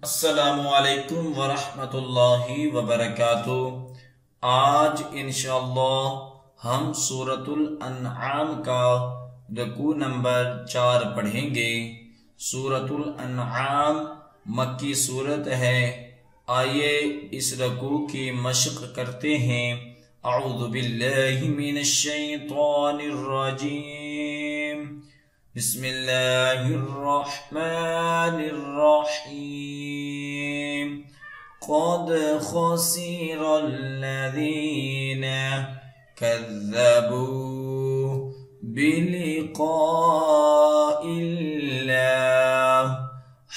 अस्सलामुअलैकुम वरहमतुल्लाहि वबरकातुह। आज इंशाअल्लाह हम सूरतुल अन्आम का रुकू नंबर 4 पढ़ेंगे। सूरतुल अन्आम मक्की सूरत है। आइए इस रुकू की मशक करते हैं। अऊज़ु बिल्लाहि मिनश शैतानिर रजीम। बिस्मिल्लाहिर्रहमानिर्रहीम। क़द ख़सिरल्लज़ीन कज़्ज़बू बिलिक़ाइल्लाह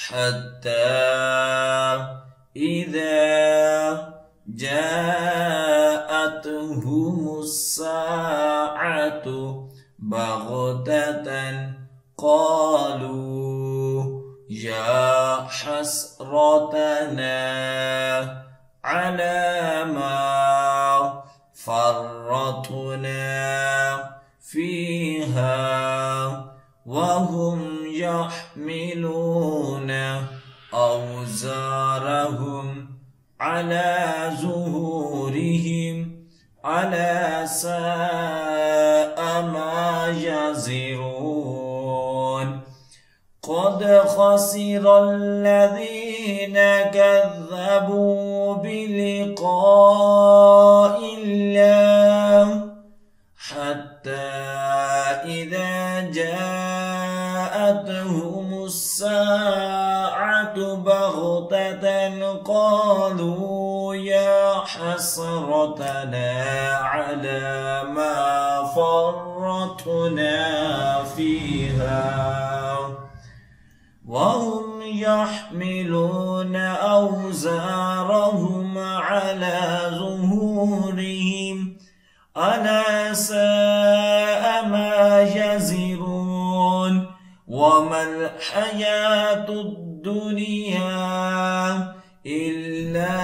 हत्ता इज़ा जाअतहुमुस्साअतु बग़ततन क़ालू या हसरतना अला मा फ़र्रतना फ़ीहा वहुम यहमिलून औज़ारहुम अला ज़ुहूरिहिम अला साअ मा यज़िरून। क़द ख़सिरल्लज़ीन कज़्ज़बू बिलिक़ाइल्लाह हत्ता इज़ा जाअतहुमुस्साअतु बग़ततन क़ालू या हसरतना अला मा फ़र्रतना फ़ीहा वहुम यहमिलून औज़ारहुम अला ज़ुहूरिहिम अला साअ मा यज़िरून। वमल हयातुद दुनिया इल्ला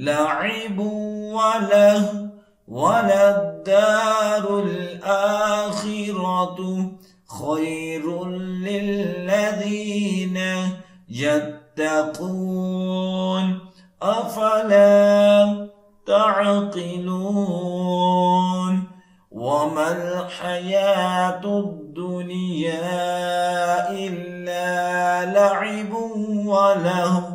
लअिबुन वलहव वलद्दारुल आखिरतु खैरुल लिल्लज़ीन यत्तक़ून अफ़ला तअक़िलून। वमल हयातुद दुनिया इल्ला लअिबुन वलहव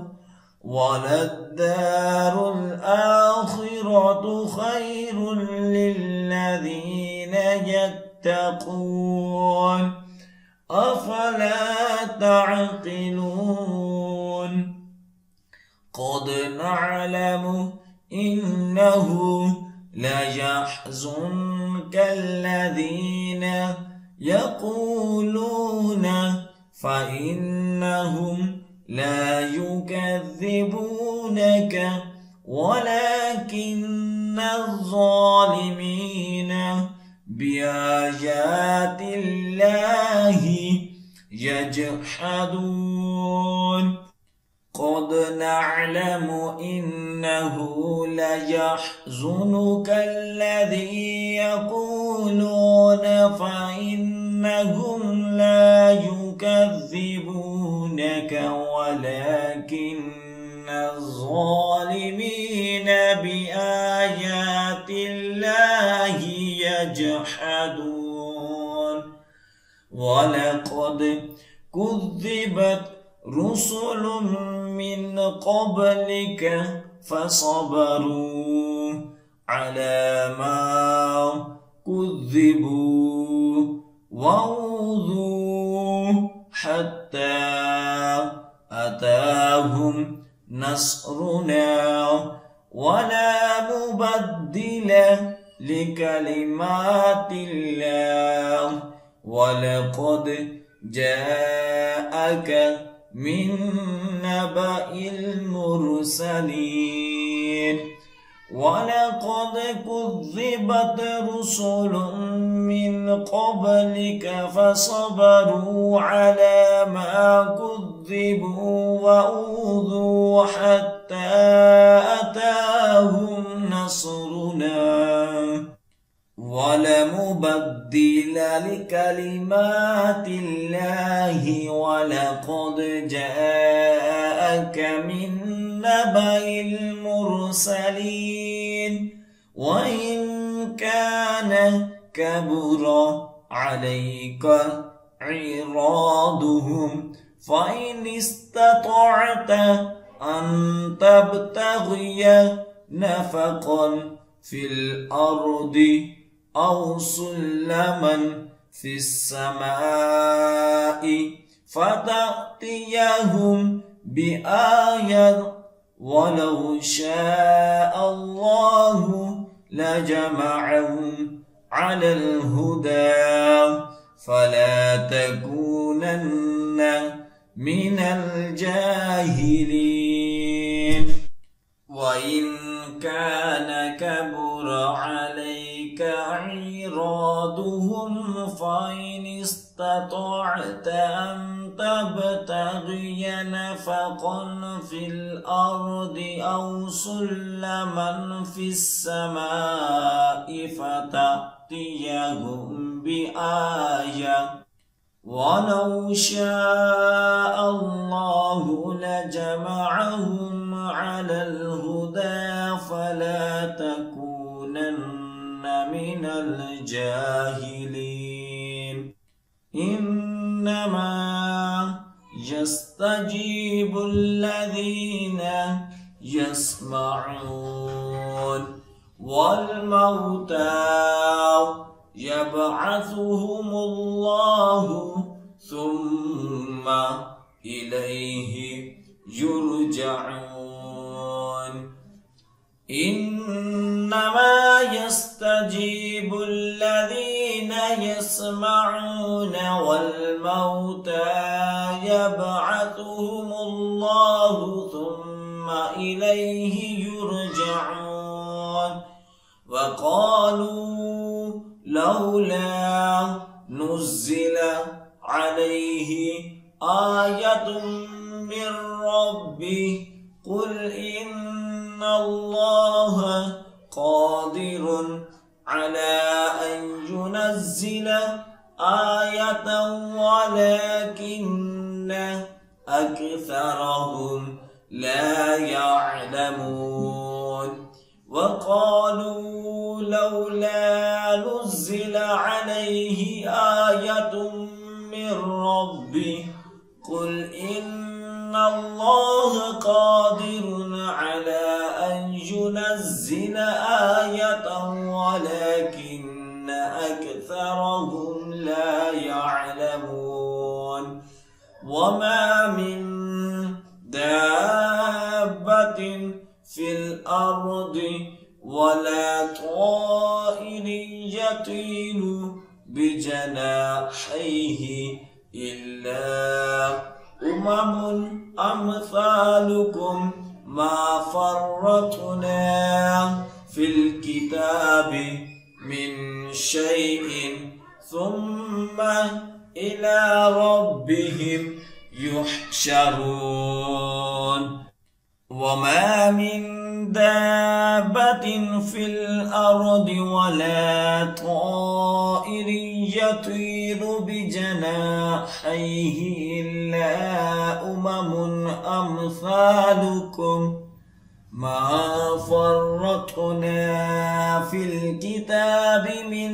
वलद्दारुल आखिरतु खैरुल लिल्लज़ीन यत्तक़ून अफ़ला तअक़िलून। क़द नअलमु इन्नहु लयहज़ुनुकल्लज़ीन यक़ूलून फ़इन्नहुम ला युकज़्ज़िबूनक वलाकिन्नज़्ज़ालिमीन बिआयातिल्लाहि यजहदून। क़द नअलमु इन्नहु लयहज़ुनुकल्लज़ी यक़ूलून फ़इन्नहुम ला युकज़्ज़िबूनक वलाकिन्नज़्ज़ालिमीन बिआयातिल्लाहि यजहदून। वलक़द कुज़्ज़िबत रुसुलुम मिन क़ब्लिक फ़सबरू अला मा कुज़्ज़िबू वऊज़ू हत्ता अताहुम नस्रुना वला मुबद्दिल लिकलिमातिल्लाह वलक़द जाअक मिन नबइल मुरसलीन। वलक़द कुज़्ज़िबत रुसुलुम मिन क़ब्लिक फ़सबरू अला मा कुज़्ज़िबू वऊज़ू हत्ता अताहुम नस्रुना वला मुबद्दिल लिकलिमातिल्लाहि वलक़द जाअक جاءك من نبأ المرسلين وإن كان كبر عليك عراضهم فإن استطعت أن تبتغي نفقا في الأرض أو سلما في السماء فتأتيهم بآية ولو شاء الله لجمعهم على الهدى فلا تكونن من الجاهلين وإن كان كبر عليك عراضهم فإن استطعت أن تبتغي نفقا في الأرض أو سلما في السماء فتأتيهم بآية ولو شاء الله لجمعهم على الهدى فلا تكونن من الجاهلين إنما يستجيب الذين يسمعون والموتى يبعثهم الله ثم إليه يرجعون إنما يستجيب الذين يسمعون والموتى يبعثهم الله ثم إليه يرجعون وقالوا لولا نزل عليه آية من ربه قل إن الله قادر على أن ينزل آية ولكن أكثرهم لا يعلمون وقالوا لولا نزل عليه آية من ربه قل إن الله قادر على أن ينزل آية ولكن أكثرهم لا يعلمون وما من دابة في الأرض ولا طائر يطير بجناحيه إلا أمثالكم ما فرطنا في الكتاب من شيء ثم إلى ربهم يحشرون وما من دابة في الأرض ولا طائر يطير بجناحيه إلا أمثالكم ما فرطنا في الكتاب من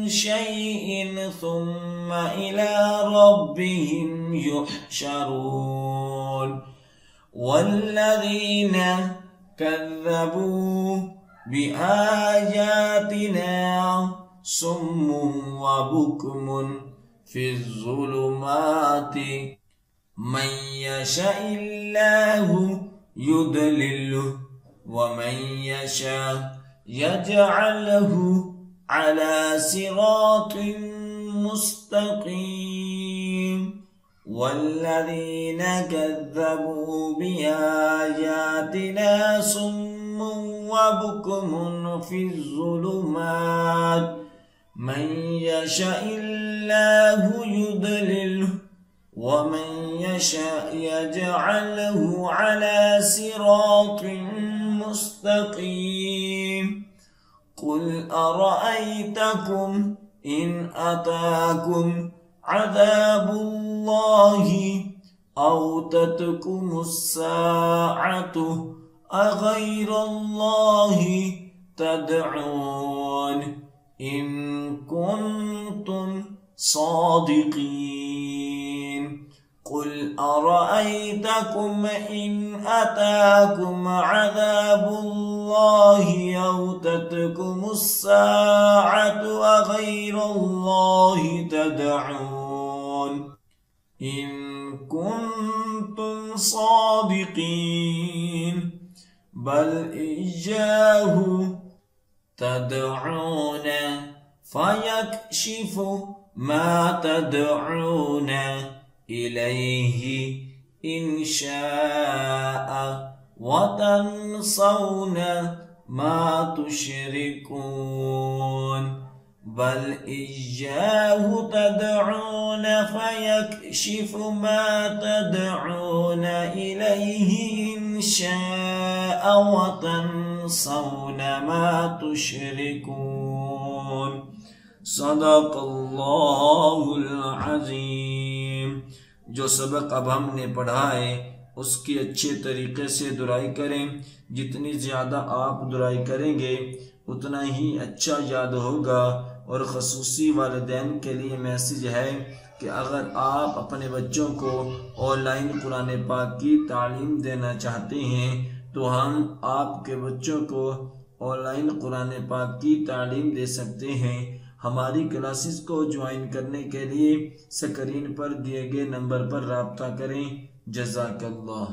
شيء ثم إلى ربهم يحشرون والذين كذبوا بآياتنا صم وبكم في الظلمات من يشاء الله يضلله ومن يشاء يجعله على صراط مستقيم والذين كذبوا بآياتنا صم وبكم في الظلمات من يشاء الله يضلله ومن يشاء يجعله على صراط مستقيم قل أرأيتكم إن أتاكم عذاب الله أو تتكم الساعة أغير الله تدعون إن كنتم صادقين قل أرأيتكم إن أتاكم عذاب الله أو تتكم الساعة أغير الله تدعون إن كنتم صادقين بل إياه تدعون فيكشف ما تدعون إليه إن شاء وتنسون ما تشركون بل إياه تدعون فيكشف ما تدعون إليه إن شاء وتنسون ما تشركون صدق अल्लाहुल अज़ीम। जो सबक अब हमने पढ़ा है उसकी अच्छे तरीके से दुराई करें। जितनी ज़्यादा आप दुराई करेंगे उतना ही अच्छा याद होगा। और ख़ुसूसी वालिदैन के लिए मैसेज है कि अगर आप अपने बच्चों को ऑनलाइन कुरान पाक की तालीम देना चाहते हैं तो हम आपके बच्चों को ऑनलाइन कुरान पाक की तालीम दे सकते हैं। हमारी क्लासेस को ज्वाइन करने के लिए स्क्रीन पर दिए गए नंबर पर राब्ता करें। जज़ाकल्लाह।